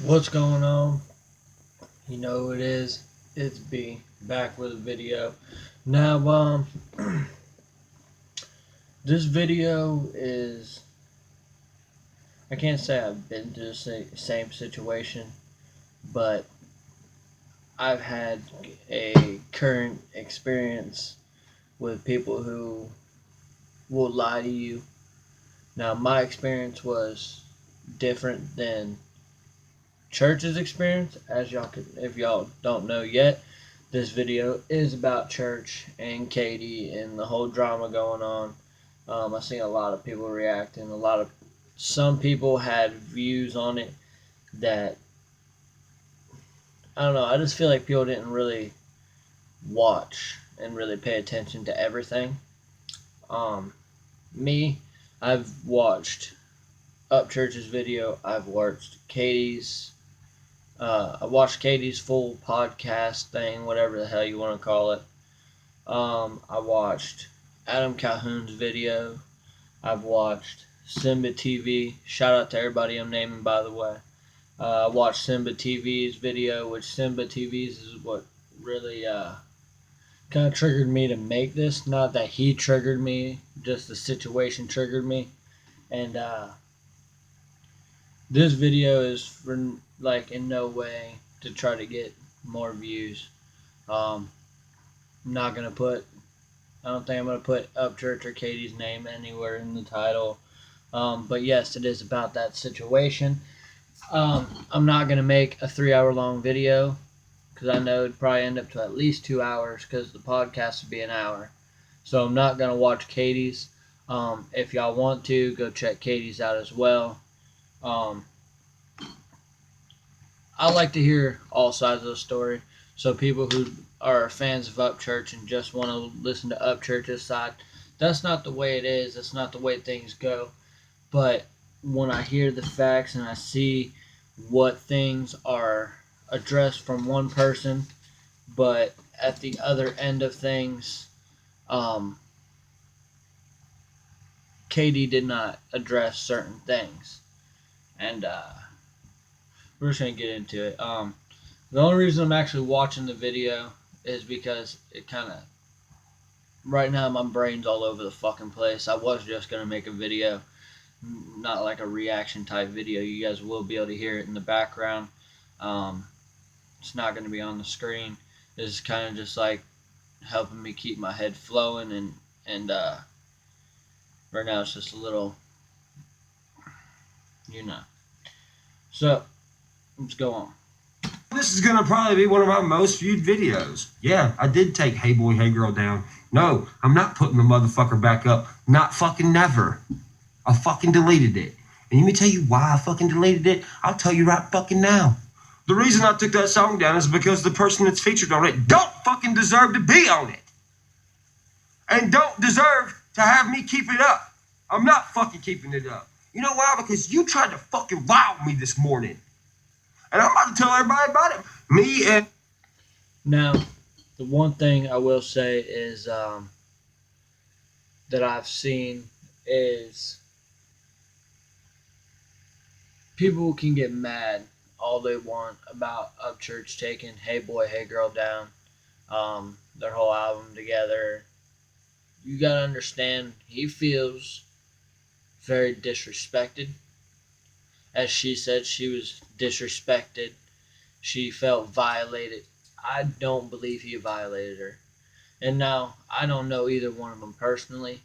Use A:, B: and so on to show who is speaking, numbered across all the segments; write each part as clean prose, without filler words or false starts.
A: What's going on? You know who it is. It's B back with a video. Now, this video is. I can't say I've been to the same situation, but I've had a current experience with people who will lie to you. Now, my experience was different than church's experience. As y'all could, if y'all don't know yet, this video is about church and Katie and the whole drama going on. I seen a lot of people reacting. Some people had views on it that I don't know. I just feel like people didn't really watch and really pay attention to everything. Um, Me, I've watched Upchurch's video. I've watched Katie's. I watched Katie's full podcast thing, whatever the hell you want to call it. I watched Adam Calhoun's video. I've watched Simba TV. Shout out to everybody I'm naming, by the way. I watched Simba TV's video, which Simba TV's is what really kind of triggered me to make this. Not that he triggered me, just the situation triggered me. And this video is for like in no way to try to get more views. I'm not gonna put. I don't think I'm gonna put Upchurch or Katie's name anywhere in the title. But yes, it is about that situation. I'm not gonna make a 3 hour long video because I know it'd probably end up to at least 2 hours because the podcast would be an hour. So I'm not gonna watch Katie's. If y'all want to, go check Katie's out as well. Um, I like to hear all sides of the story. So people who are fans of Upchurch and just want to listen to Upchurch's side, that's not the way it is. That's not the way things go. But when I hear the facts and I see what things are addressed from one person, but at the other end of things, um, Katie did not address certain things, and we're just gonna get into it. The only reason I'm actually watching the video is because it kind of right now my brain's all over the fucking place. I was just gonna make a video, not like a reaction type video. You guys will be able to hear it in the background. Um, it's not gonna be on the screen. It's kind of just like helping me keep my head flowing and right now it's just a little, you know. So let's go on.
B: This is going to probably be one of my most viewed videos. Yeah, I did take Hey Boy, Hey Girl down. No, I'm not putting the motherfucker back up. Not fucking never. I fucking deleted it. And let me tell you why I fucking deleted it. I'll tell you right fucking now. The reason I took that song down is because the person that's featured on it don't fucking deserve to be on it. And don't deserve to have me keep it up. I'm not fucking keeping it up. You know why? Because you tried to fucking wow me this morning. And I'm about to tell everybody about it. Me and...
A: Now, the one thing I will say is that I've seen is people can get mad all they want about Upchurch taking Hey Boy, Hey Girl down, their whole album together. You gotta understand, he feels very disrespected. As she said, she was disrespected. She felt violated. I don't believe he violated her. And now, I don't know either one of them personally,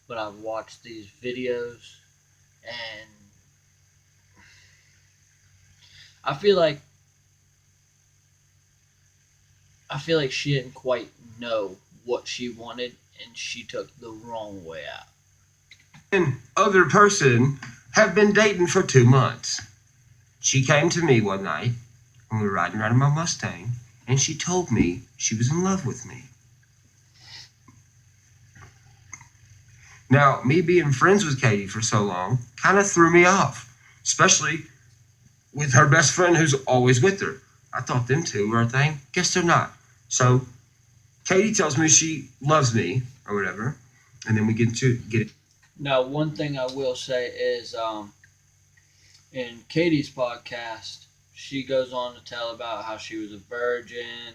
A: but I've watched these videos and I feel like she didn't quite know what she wanted and she took the wrong way out.
B: Other person have been dating for 2 months. She came to me one night when we were riding around in my Mustang, and she told me she was in love with me. Now, me being friends with Katie for so long kind of threw me off, especially with her best friend who's always with her. I thought them two were a thing. Guess they're not. So Katie tells me she loves me or whatever, and then we get it.
A: Now, one thing I will say is in Katie's podcast, she goes on to tell about how she was a virgin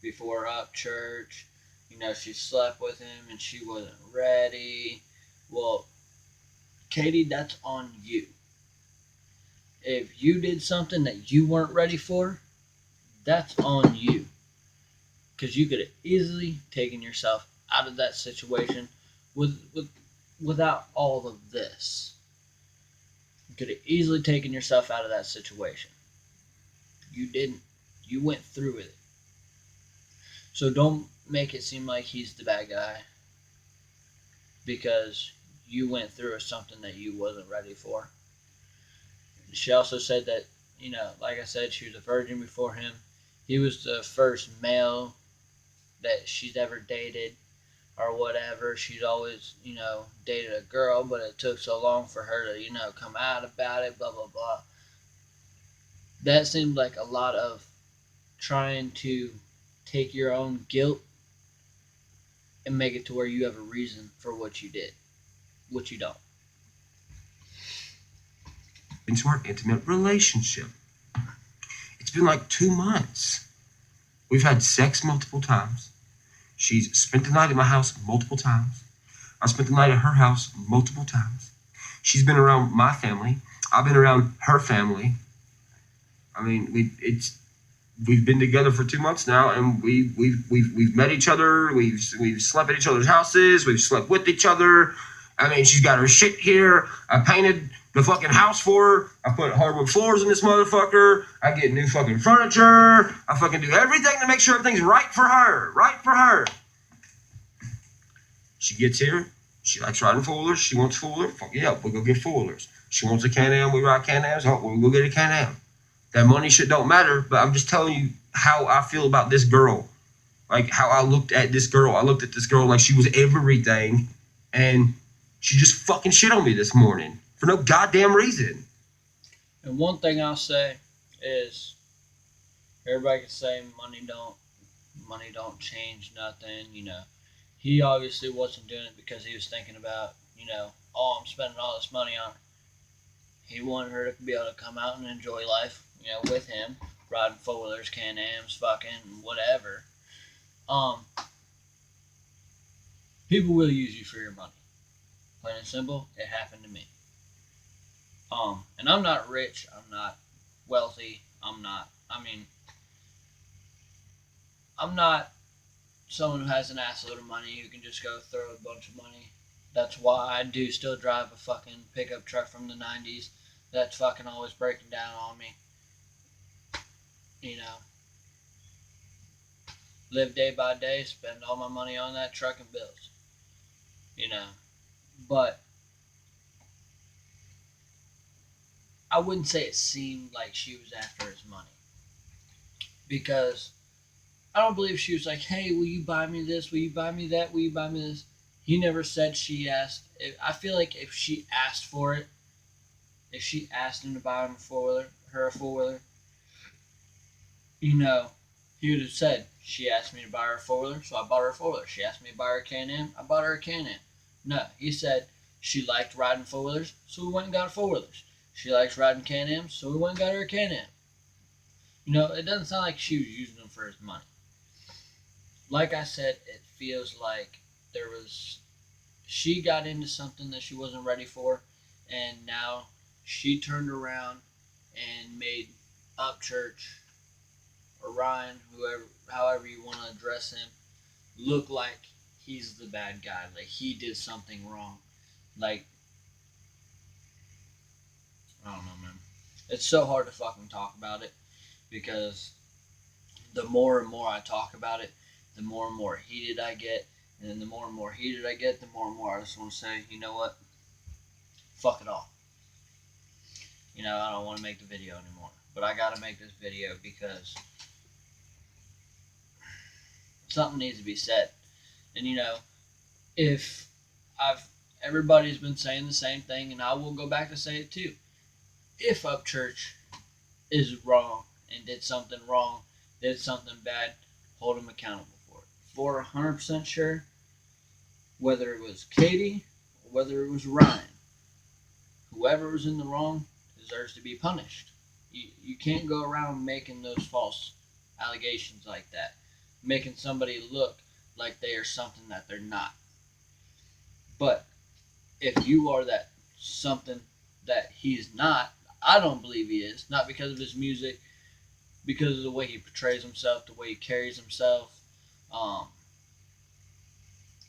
A: before up church. You know, she slept with him and she wasn't ready. Well, Katie, that's on you. If you did something that you weren't ready for, that's on you. Because you could have easily taken yourself out of that situation without all of this. You could have easily taken yourself out of that situation. You didn't. You went through with it. So don't make it seem like he's the bad guy because you went through something that you wasn't ready for. She also said that, you know, like I said, she was a virgin before him. He was the first male that she's ever dated or whatever. She'd always, you know, dated a girl, but it took so long for her to, you know, come out about it, blah, blah, blah. That seemed like a lot of trying to take your own guilt and make it to where you have a reason for what you did, which you don't.
B: Into our intimate relationship. It's been like 2 months. We've had sex multiple times. She's spent the night at my house multiple times. I spent the night at her house multiple times. She's been around my family. I've been around her family. I mean, we've been together for 2 months now, and we've met each other. We've slept at each other's houses. We've slept with each other. I mean, she's got her shit here. I painted the fucking house for her. I put hardwood floors in this motherfucker. I get new fucking furniture. I fucking do everything to make sure everything's right for her. Right for her. She gets here. She likes riding four-wheelers. She wants four-wheeler. Fuck yeah, we'll go get four-wheelers. She wants a Can-Am. We ride Can-Ams. Oh, we'll go get a Can-Am. That money shit don't matter, but I'm just telling you how I feel about this girl. Like, how I looked at this girl. I looked at this girl like she was everything, and she just fucking shit on me this morning for no goddamn reason.
A: And one thing I'll say is, everybody can say money don't change nothing. You know, he obviously wasn't doing it because he was thinking about, you know, oh, I'm spending all this money on her. He wanted her to be able to come out and enjoy life, you know, with him, riding four-wheelers, Can-Ams, fucking whatever. People will use you for your money. Plain and simple, it happened to me. And I'm not rich, I'm not wealthy, I'm not someone who has an assload of money who can just go throw a bunch of money. That's why I do still drive a fucking pickup truck from the 90s that's fucking always breaking down on me. You know, live day by day, spend all my money on that truck and bills. You know, but I wouldn't say it seemed like she was after his money. Because I don't believe she was like, hey, will you buy me this? Will you buy me that? Will you buy me this? He never said she asked. I feel like if she asked for it, if she asked him to buy him her a four-wheeler, you know, he would have said, she asked me to buy her a four-wheeler, so I bought her a four-wheeler. She asked me to buy her a Can-Am, I bought her a Can-Am. No, he said she liked riding four-wheelers, so we went and got her four-wheelers. She likes riding Can-Ams, so we went and got her a Can-Am. You know, it doesn't sound like she was using them for his money. Like I said, it feels like she got into something that she wasn't ready for, and now she turned around and made Upchurch or Ryan, however you want to address him, look like he's the bad guy, like he did something wrong. Like, I don't know, man. It's so hard to fucking talk about it because the more and more I talk about it, the more and more heated I get. And then the more and more heated I get, the more and more I just want to say, you know what? Fuck it all. You know, I don't want to make the video anymore. But I got to make this video because something needs to be said. And, you know, everybody's been saying the same thing, and I will go back to say it too. If Upchurch is wrong and did something wrong, did something bad, hold him accountable for it. For 100% sure, whether it was Katie or whether it was Ryan, whoever was in the wrong deserves to be punished. You can't go around making those false allegations like that, making somebody look like they are something that they're not. But if you are that something that he's not, I don't believe he is. Not because of his music, because of the way he portrays himself, the way he carries himself. Um,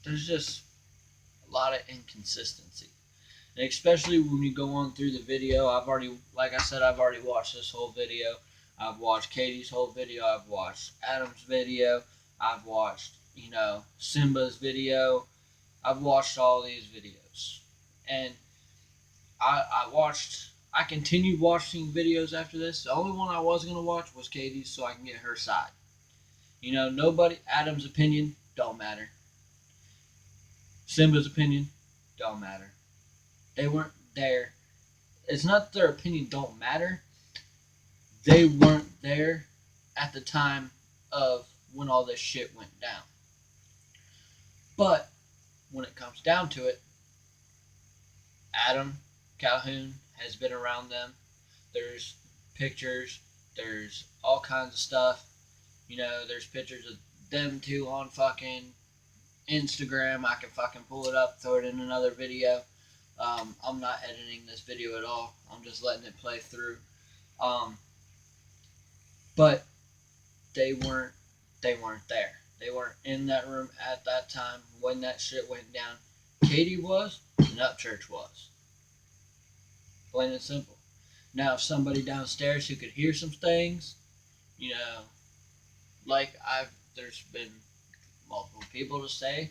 A: there's just a lot of inconsistency. And especially when you go on through the video, like I said, I've already watched this whole video. I've watched Katie's whole video. I've watched Adam's video. I've watched, Simba's video. I've watched all these videos. And I continued watching videos after this. The only one I was going to watch was Katie's so I can get her side. Adam's opinion, don't matter. Simba's opinion, don't matter. They weren't there. It's not their opinion don't matter. They weren't there at the time of when all this shit went down. But when it comes down to it, Adam Calhoun has been around them. There's pictures. There's all kinds of stuff. There's pictures of them two on fucking Instagram. I can fucking pull it up, throw it in another video. I'm not editing this video at all. I'm just letting it play through. But they weren't there. They weren't in that room at that time when that shit went down. Katie was, and Upchurch was. Plain and simple. Now, if somebody downstairs who could hear some things, there's been multiple people to say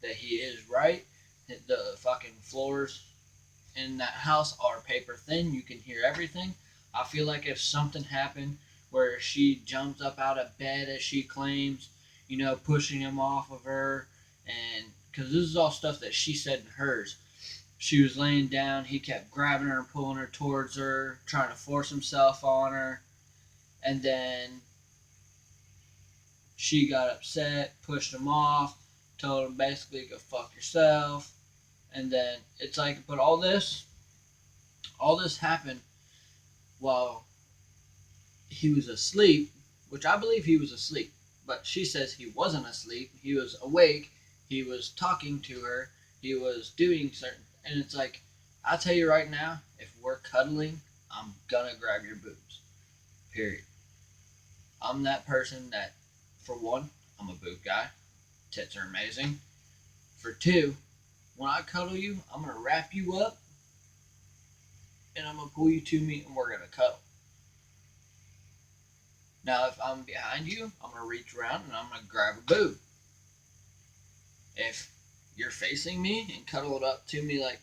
A: that he is right. The fucking floors in that house are paper thin. You can hear everything. I feel like if something happened where she jumped up out of bed, as she claims, pushing him off of her, and because this is all stuff that she said in hers. She was laying down. He kept grabbing her and pulling her towards her, trying to force himself on her. And then she got upset, pushed him off, told him basically, go fuck yourself. And then it's like, but all this happened while he was asleep, which I believe he was asleep. But she says he wasn't asleep. He was awake. He was talking to her. He was doing certain. And it's like, I'll tell you right now, if we're cuddling, I'm gonna grab your boobs. Period. I'm that person that, for one, I'm a boob guy. Tits are amazing. For two, when I cuddle you, I'm gonna wrap you up and I'm gonna pull you to me and we're gonna cuddle. Now, if I'm behind you, I'm gonna reach around and I'm gonna grab a boob. If you're facing me and cuddle it up to me like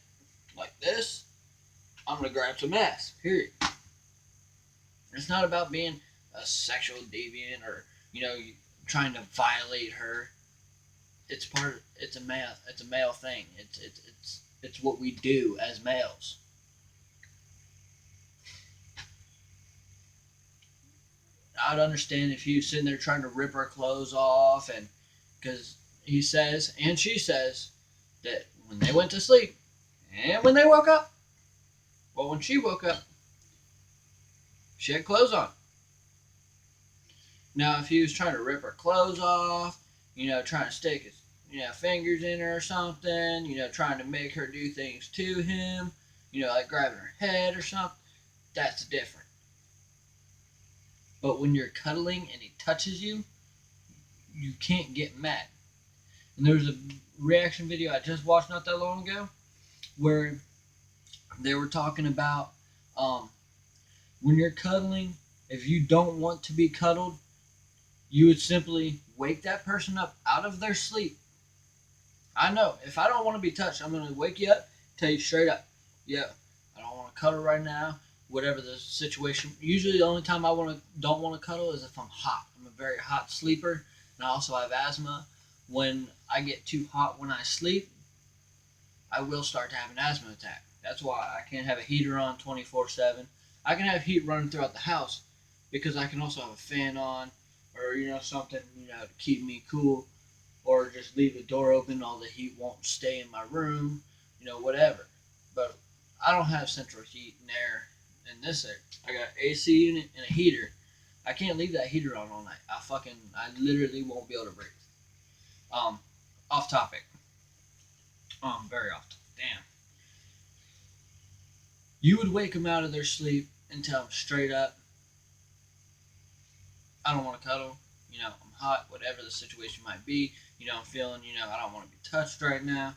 A: this, I'm gonna grab some ass. Period. It's not about being a sexual deviant or trying to violate her. It's a male thing. It's what we do as males. I'd understand if he was sitting there trying to rip her clothes off, and because he says and she says that when they went to sleep and when they woke up, well, when she woke up, she had clothes on. Now, if he was trying to rip her clothes off, trying to stick his fingers in her or something, trying to make her do things to him, like grabbing her head or something, that's different. But when you're cuddling and he touches you, you can't get mad. And there was a reaction video I just watched not that long ago where they were talking about when you're cuddling, if you don't want to be cuddled, you would simply wake that person up out of their sleep. I know, if I don't want to be touched, I'm going to wake you up, tell you straight up, yeah, I don't want to cuddle right now, whatever the situation. Usually the only time I don't want to cuddle is if I'm hot. I'm a very hot sleeper, and I also have asthma. When I get too hot when I sleep, I will start to have an asthma attack. That's why I can't have a heater on 24/7. I can have heat running throughout the house because I can also have a fan on or, something, to keep me cool, or just leave the door open. All the heat won't stay in my room, whatever. But I don't have central heat and air in this area. I got AC unit and a heater. I can't leave that heater on all night. I literally won't be able to breathe. Off topic. Very off. Damn. You would wake them out of their sleep and tell them straight up, I don't want to cuddle. I'm hot, whatever the situation might be. I'm feeling, I don't want to be touched right now.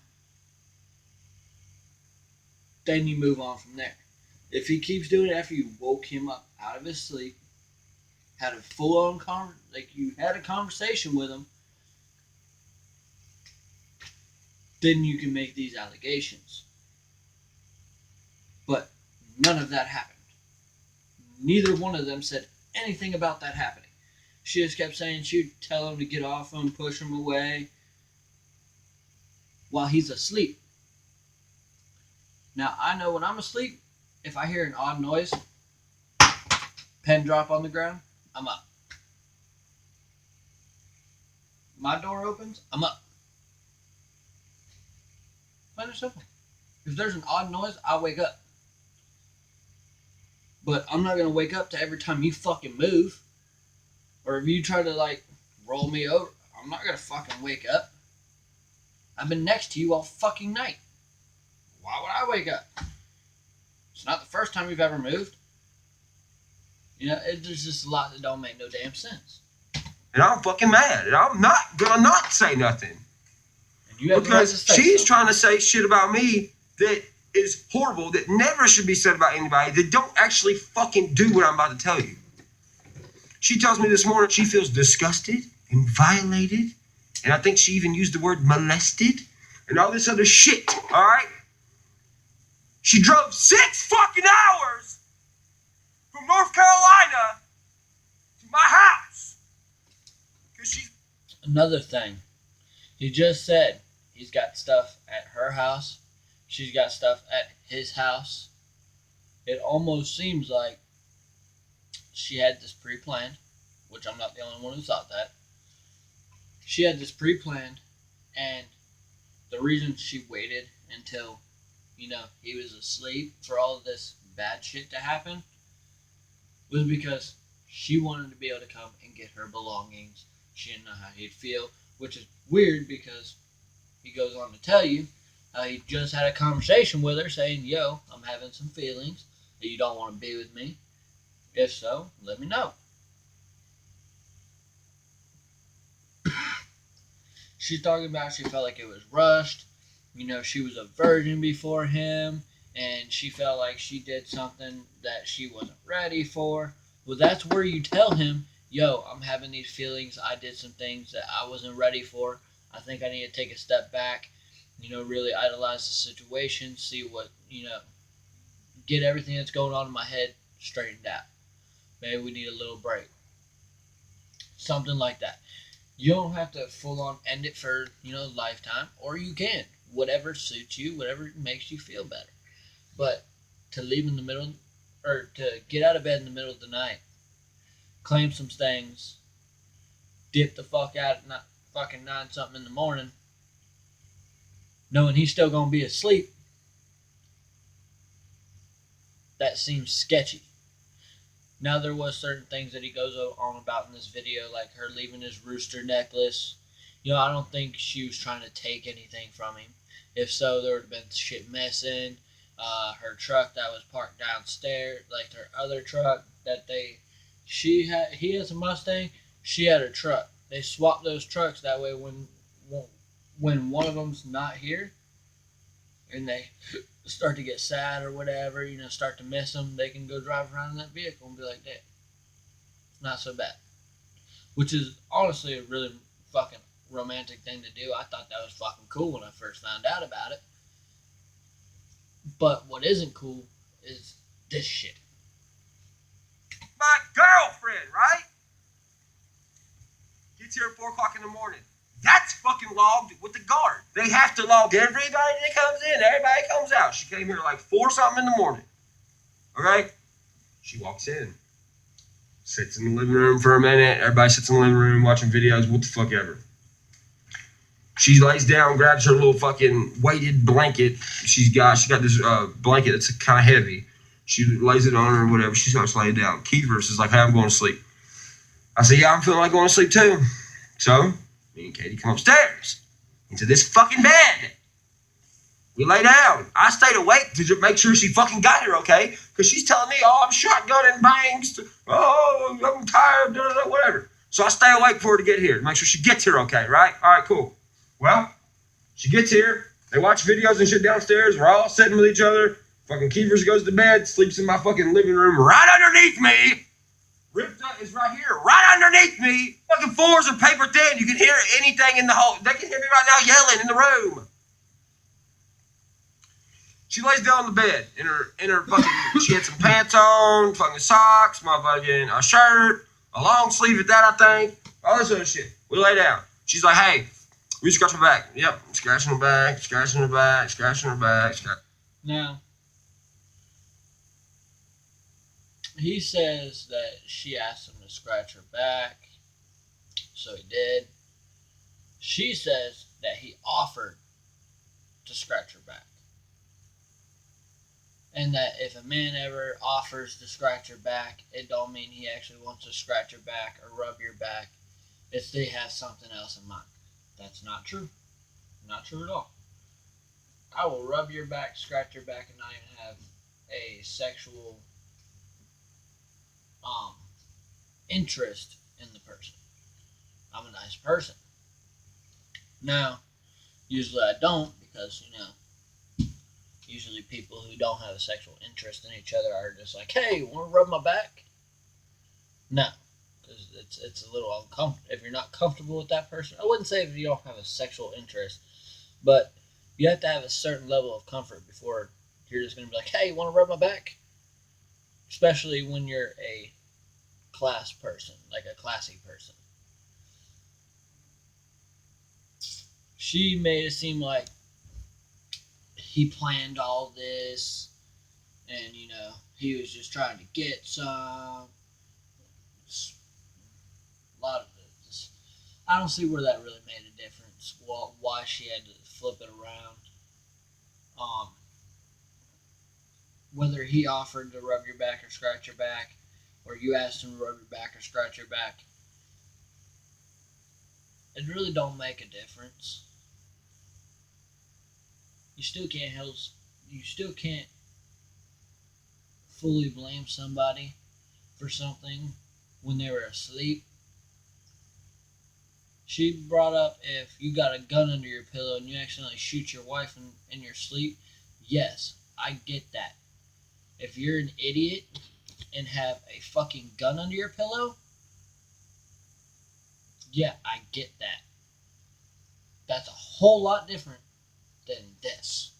A: Then you move on from there. If he keeps doing it after you woke him up out of his sleep, had a full-on you had a conversation with him, then you can make these allegations. But none of that happened. Neither one of them said anything about that happening. She just kept saying she'd tell him to get off him, push him away, while he's asleep. Now, I know when I'm asleep, if I hear an odd noise, pen drop on the ground, I'm up. My door opens, I'm up. Plain and simple. If there's an odd noise, I'll wake up. But I'm not going to wake up to every time you fucking move. Or if you try to, roll me over, I'm not going to fucking wake up. I've been next to you all fucking night. Why would I wake up? It's not the first time you've ever moved. There's just a lot that don't make no damn sense.
B: And I'm fucking mad. And I'm not gonna not say nothing.
A: And you have
B: because
A: the right to say
B: she's
A: something.
B: trying to say shit about me that is horrible, that never should be said about anybody, that don't actually fucking do what I'm about to tell you. She tells me this morning she feels disgusted and violated. And I think she even used the word molested and all this other shit, all right? She drove 6 fucking hours from North Carolina to my house. Because she's...
A: Another thing. He just said he's got stuff at her house. She's got stuff at his house. It almost seems like she had this pre-planned, which I'm not the only one who thought that. She had this pre-planned, and the reason she waited until, he was asleep for all of this bad shit to happen was because she wanted to be able to come and get her belongings. She didn't know how he'd feel, which is weird because he goes on to tell you how he just had a conversation with her saying, yo, I'm having some feelings that you don't want to be with me. If so, let me know. She's talking about she felt like it was rushed. She was a virgin before him, and she felt like she did something that she wasn't ready for. Well, that's where you tell him, yo, I'm having these feelings. I did some things that I wasn't ready for. I think I need to take a step back, really idolize the situation, see what, get everything that's going on in my head straightened out. Maybe we need a little break. Something like that. You don't have to full on end it for, lifetime, or you can. Whatever suits you, whatever makes you feel better. But to leave in the middle, or to get out of bed in the middle of the night, claim some things, dip the fuck out at fucking 9 something in the morning, knowing he's still gonna be asleep, that seems sketchy. Now, there was certain things that he goes on about in this video, like her leaving his rooster necklace. I don't think she was trying to take anything from him. If so, there would have been shit missing. Her truck that was parked downstairs, like her other truck that he has a Mustang, she had a truck. They swapped those trucks that way when one of them's not here and they start to get sad or whatever, start to miss them, they can go drive around in that vehicle and be like, damn, not so bad. Which is honestly a really fucking romantic thing to do. I thought that was fucking cool when I first found out about it. But what isn't cool is this shit.
B: My girlfriend, right? Gets here at 4 o'clock in the morning. That's fucking logged with the guard. They have to log everybody that comes in, everybody comes out. She came here like 4 something in the morning. Okay? She walks in. Sits in the living room for a minute. Everybody sits in the living room watching videos, what the fuck ever. She lays down, grabs her little fucking weighted blanket. She got this blanket that's kind of heavy. She lays it on her or whatever. She starts laying down. Kiefer is like, hey, I'm going to sleep. I said, yeah, I'm feeling like going to sleep too. So me and Katie come upstairs into this fucking bed. We lay down. I stayed awake to make sure she fucking got here okay, because she's telling me, oh, I'm shotgunning bangs. Oh, I'm tired, whatever. So I stay awake for her to get here, to make sure she gets here okay, right? All right, cool. Well, she gets here. They watch videos and shit downstairs. We're all sitting with each other. Fucking Keevers goes to bed, sleeps in my fucking living room right underneath me. Ripta is right here, right underneath me. Fucking floors are paper thin. You can hear anything in the whole. They can hear me right now yelling in the room. She lays down on the bed in her fucking. She had some pants on, fucking socks, my fucking a shirt, a long sleeve at that, I think. All this other shit. We lay down. She's like, hey, we scratch her back. Yep, scratching her back, scratching her back, scratching her back.
A: Now, he says that she asked him to scratch her back, so he did. She says that he offered to scratch her back. And that if a man ever offers to scratch your back, it don't mean he actually wants to scratch your back or rub your back. It's they have something else in mind. That's not true. Not true at all. I will rub your back, scratch your back, and not even have a sexual interest in the person. I'm a nice person. Now, usually I don't because, usually people who don't have a sexual interest in each other are just like, hey, want to rub my back? No, because it's a little uncomfortable. If you're not comfortable with that person, I wouldn't say if you don't have a sexual interest, but you have to have a certain level of comfort before you're just going to be like, hey, you want to rub my back? Especially when you're a class person, like a classy person. She made it seem like he planned all this and, he was just trying to get some. A lot of it. I don't see where that really made a difference. Why she had to flip it around. Whether he offered to rub your back or scratch your back, or you asked him to rub your back or scratch your back, it really don't make a difference. You still can't fully blame somebody for something when they were asleep. She brought up if you got a gun under your pillow and you accidentally shoot your wife in your sleep. Yes, I get that. If you're an idiot and have a fucking gun under your pillow, yeah, I get that. That's a whole lot different than this.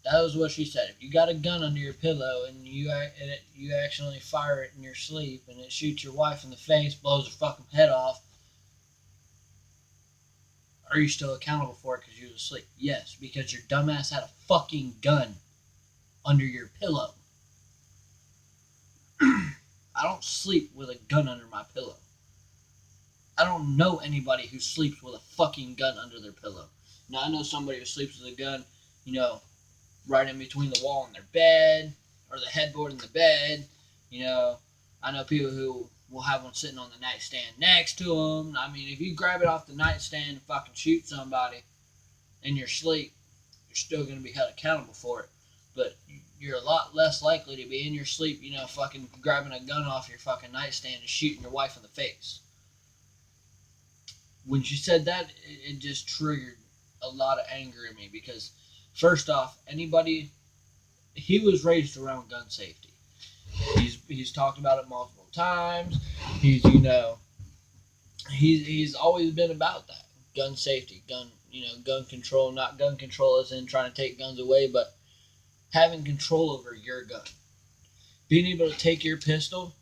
A: That was what she said. If you got a gun under your pillow and you accidentally fire it in your sleep and it shoots your wife in the face, blows her fucking head off, are you still accountable for it because you was asleep? Yes, because your dumbass had a fucking gun under your pillow. I don't sleep with a gun under my pillow. I don't know anybody who sleeps with a fucking gun under their pillow. Now, I know somebody who sleeps with a gun, right in between the wall in their bed, or the headboard in the bed. I know people who will have one sitting on the nightstand next to them. I mean, if you grab it off the nightstand and fucking shoot somebody in your sleep, you're still going to be held accountable for it. But you're a lot less likely to be in your sleep, fucking grabbing a gun off your fucking nightstand and shooting your wife in the face. When she said that, it just triggered a lot of anger in me because, first off, he was raised around gun safety. He's talked about it multiple times. He's always been about that gun safety, gun control, not gun control as in trying to take guns away, but having control over your gun, being able to take your pistol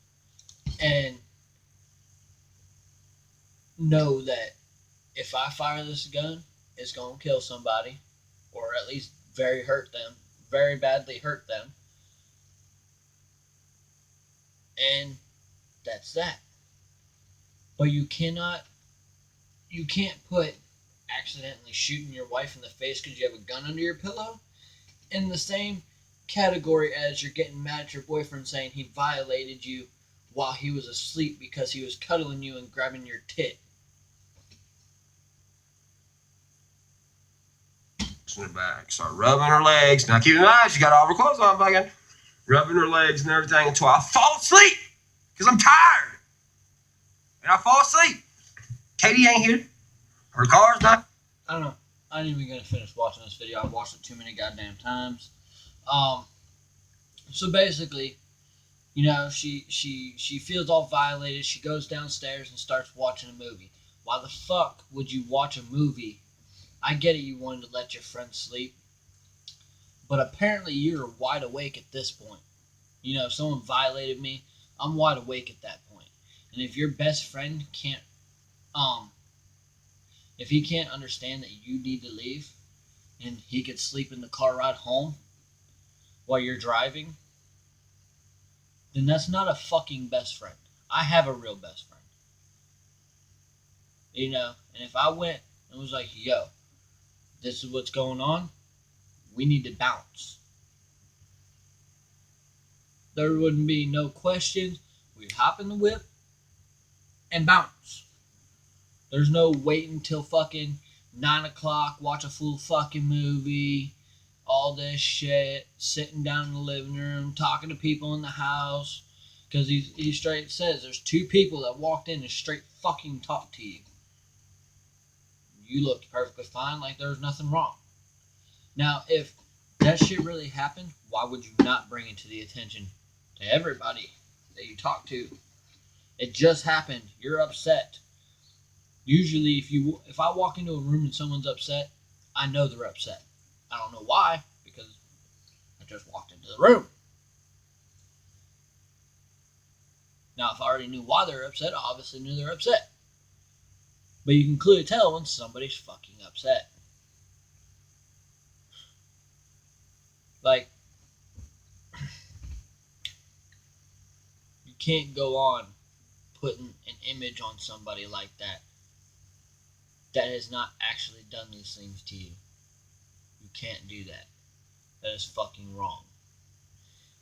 A: and know that if I fire this gun, it's gonna kill somebody, or at least very badly hurt them. And that's that. But you can't put accidentally shooting your wife in the face because you have a gun under your pillow in the same category as you're getting mad at your boyfriend saying he violated you while he was asleep because he was cuddling you and grabbing your tit.
B: In her back, start rubbing her legs. Now keep in mind, she got all her clothes on, fucking rubbing her legs and everything until I fall asleep because I'm tired. And I fall asleep. Katie ain't here. Her car's not.
A: I don't know. I didn't even get to finish watching this video. I've watched it too many goddamn times. So basically, you know, she feels all violated. She goes downstairs and starts watching a movie. Why the fuck would you watch a movie? I get it, you wanted to let your friend sleep, but apparently you're wide awake at this point. You know, if someone violated me, I'm wide awake at that point. And if your best friend can't, if he can't understand that you need to leave, and he could sleep in the car ride home while you're driving, then that's not a fucking best friend. I have a real best friend. You know, and if I went and was like, yo, this is what's going on, we need to bounce. There wouldn't be no questions. We'd hop in the whip and bounce. There's no wait until fucking 9 o'clock, watch a full fucking movie, all this shit, sitting down in the living room, talking to people in the house. Because he straight says there's 2 people that walked in and straight fucking talked to you. You looked perfectly fine, like there was nothing wrong. Now, if that shit really happened, why would you not bring it to the attention to everybody that you talk to? It just happened. You're upset. Usually, if I walk into a room and someone's upset, I know they're upset. I don't know why, because I just walked into the room. Now, if I already knew why they're upset, I obviously knew they're upset. But you can clearly tell when somebody's fucking upset. Like, you can't go on putting an image on somebody like that has not actually done these things to you. You can't do that. That is fucking wrong.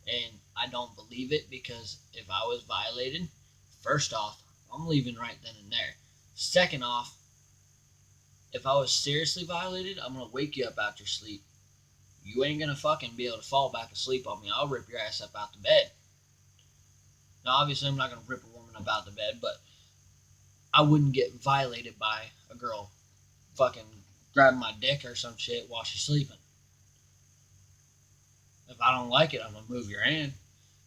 A: And I don't believe it because if I was violated, first off, I'm leaving right then and there. Second off, if I was seriously violated, I'm going to wake you up out your sleep. You ain't going to fucking be able to fall back asleep on me. I'll rip your ass up out the bed. Now, obviously, I'm not going to rip a woman up out the bed, but I wouldn't get violated by a girl fucking grabbing my dick or some shit while she's sleeping. If I don't like it, I'm going to move your hand.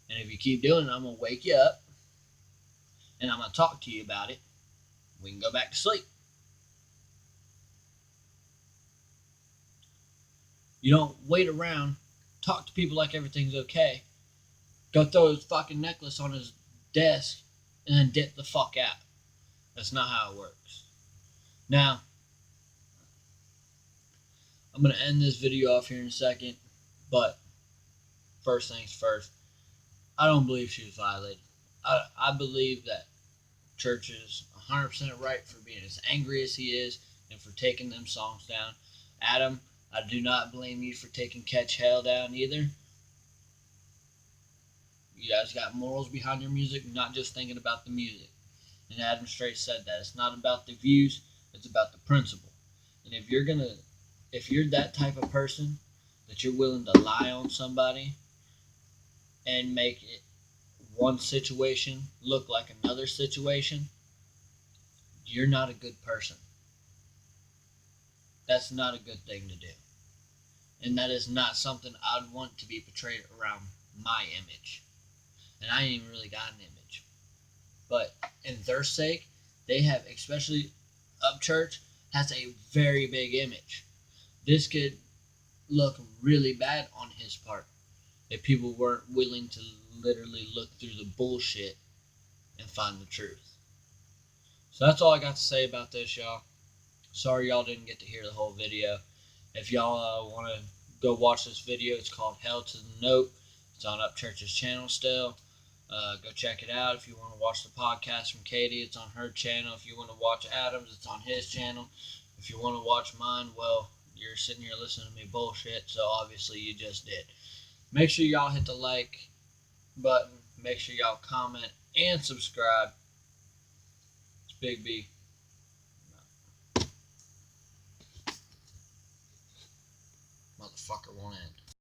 A: And if you keep doing it, I'm going to wake you up. And I'm going to talk to you about it. We can go back to sleep. You don't wait around, talk to people like everything's okay, go throw his fucking necklace on his desk, and then dip the fuck out. That's not how it works. Now, I'm going to end this video off here in a second, but first things first, I don't believe she was violated. I believe that Church is 100% right for being as angry as he is and for taking them songs down. Adam, I do not blame you for taking Catch Hell down either. You guys got morals behind your music, not just thinking about the music. And Adam straight said that. It's not about the views, it's about the principle. And if you're that type of person that you're willing to lie on somebody and make it one situation look like another situation, you're not a good person. That's not a good thing to do. And that is not something I'd want to be portrayed around my image. And I ain't even really got an image. But in their sake, they have, especially Upchurch, has a very big image. This could look really bad on his part if people weren't willing to literally look through the bullshit and find the truth. So that's all I got to say about this, y'all. Sorry y'all didn't get to hear the whole video. If y'all want to go watch this video, it's called Hell to the Note. It's on Upchurch's channel still. Go check it out. If you want to watch the podcast from Katie, it's on her channel. If you want to watch Adam's, it's on his channel. If you want to watch mine, well, you're sitting here listening to me bullshit, so obviously you just did. Make sure y'all hit the like button. Make sure y'all comment and subscribe. It's Big B. Motherfucker won't end.